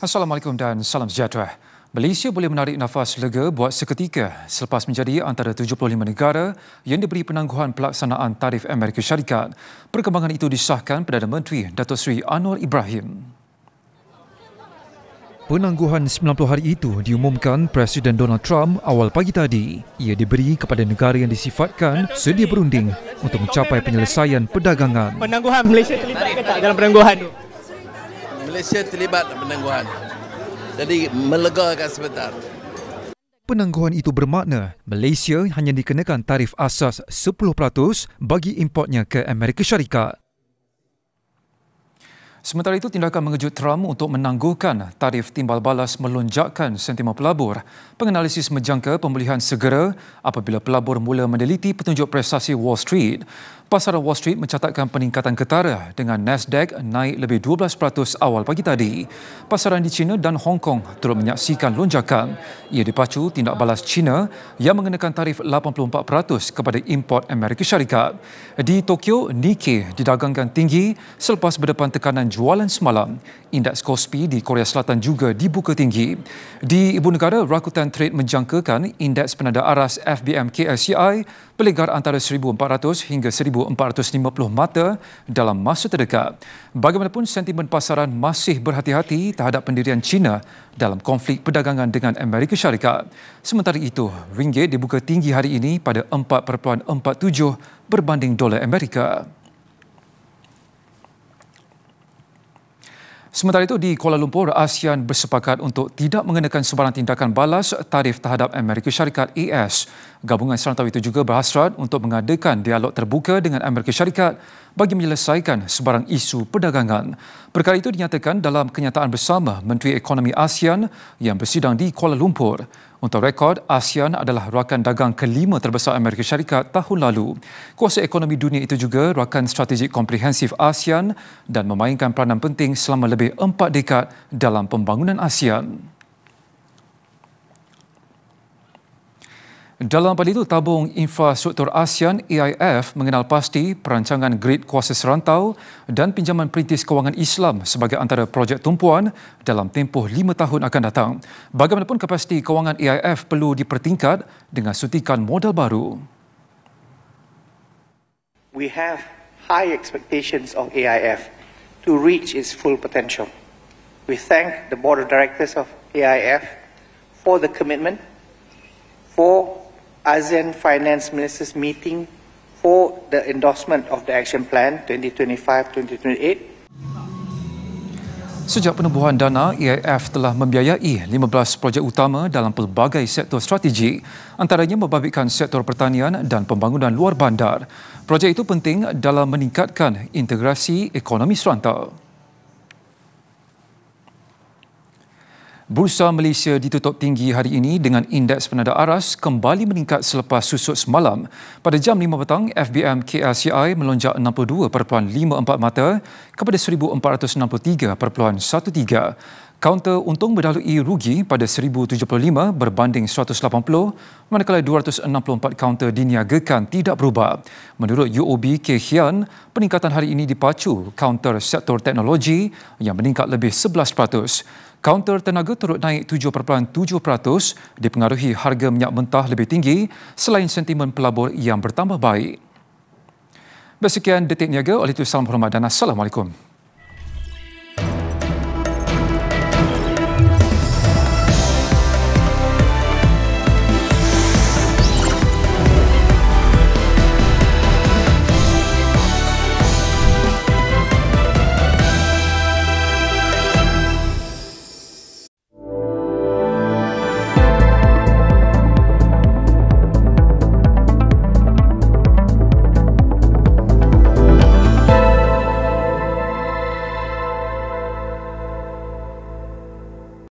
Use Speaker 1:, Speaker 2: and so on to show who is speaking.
Speaker 1: Assalamualaikum dan salam sejahtera. Malaysia boleh menarik nafas lega buat seketika selepas menjadi antara 75 negara yang diberi penangguhan pelaksanaan tarif Amerika Syarikat. Perkembangan itu disahkan Perdana Menteri Datuk Seri Anwar Ibrahim. Penangguhan 90 hari itu diumumkan Presiden Donald Trump awal pagi tadi. Ia diberi kepada negara yang disifatkan sedia berunding untuk mencapai penyelesaian perdagangan.
Speaker 2: Penangguhan Malaysia terlibat ke tak dalam penangguhan itu?
Speaker 3: Malaysia terlibat penangguhan. Jadi melegakan sebentar.
Speaker 1: Penangguhan itu bermakna Malaysia hanya dikenakan tarif asas 10% bagi importnya ke Amerika Syarikat. Sementara itu, tindakan mengejut Trump untuk menangguhkan tarif timbal balas melonjakkan sentimen pelabur. Penganalisis menjangka pemulihan segera apabila pelabur mula meneliti petunjuk prestasi Wall Street. Pasaran Wall Street mencatatkan peningkatan ketara dengan Nasdaq naik lebih 12% awal pagi tadi. Pasaran di China dan Hong Kong turut menyaksikan lonjakan. Ia dipacu tindak balas China yang mengenakan tarif 84% kepada import Amerika Syarikat. Di Tokyo, Nikkei didagangkan tinggi selepas berdepan tekanan jualan semalam. Indeks Kospi di Korea Selatan juga dibuka tinggi. Di ibu negara, Rakuten Trade menjangkakan indeks penanda aras FBM KSCI berlegar antara 1,400 hingga 1,450 mata dalam masa terdekat. Bagaimanapun, sentimen pasaran masih berhati-hati terhadap pendirian China dalam konflik perdagangan dengan Amerika Syarikat. Sementara itu, ringgit dibuka tinggi hari ini pada 4.47 berbanding dolar Amerika. Sementara itu, di Kuala Lumpur, ASEAN bersepakat untuk tidak mengenakan sebarang tindakan balas tarif terhadap Amerika Syarikat AS. Gabungan serantau itu juga berhasrat untuk mengadakan dialog terbuka dengan Amerika Syarikat bagi menyelesaikan sebarang isu perdagangan. Perkara itu dinyatakan dalam kenyataan bersama Menteri Ekonomi ASEAN yang bersidang di Kuala Lumpur. Untuk rekod, ASEAN adalah rakan dagang kelima terbesar Amerika Syarikat tahun lalu. Kuasa ekonomi dunia itu juga rakan strategik komprehensif ASEAN dan memainkan peranan penting selama lebih 4 dekad dalam pembangunan ASEAN. Dalam pada itu, Tabung Infrastruktur ASEAN AIF mengenal pasti perancangan grid kuasa serantau dan pinjaman perintis kewangan Islam sebagai antara projek tumpuan dalam tempoh 5 tahun akan datang. Bagaimanapun, kapasiti kewangan AIF perlu dipertingkat dengan suntikan modal baru.
Speaker 4: We have high expectations of AIF to reach its full potential. We thank the Board of Directors of AIF for the commitment, for ASEAN Finance Ministers meeting, for the endorsement of the Action Plan 2025-2028.
Speaker 1: Sejak penubuhan dana, AIF telah membiayai 15 projek utama dalam pelbagai sektor strategi, antaranya membabitkan sektor pertanian dan pembangunan luar bandar. Projek itu penting dalam meningkatkan integrasi ekonomi serantau. Bursa Malaysia ditutup tinggi hari ini dengan indeks penanda aras kembali meningkat selepas susut semalam. Pada jam 5 petang, FBM KLCI melonjak 62.54 mata kepada 1,463.13. Kaunter untung berdalui rugi pada 1,075 berbanding 180, manakala 264 kaunter diniagakan tidak berubah. Menurut UOB K Hian, peningkatan hari ini dipacu kaunter sektor teknologi yang meningkat lebih 11%. Kaunter tenaga turut naik 7.7% dipengaruhi harga minyak mentah lebih tinggi selain sentimen pelabur yang bertambah baik. Sekian Detik Niaga, oleh itu salam hormat dan Assalamualaikum.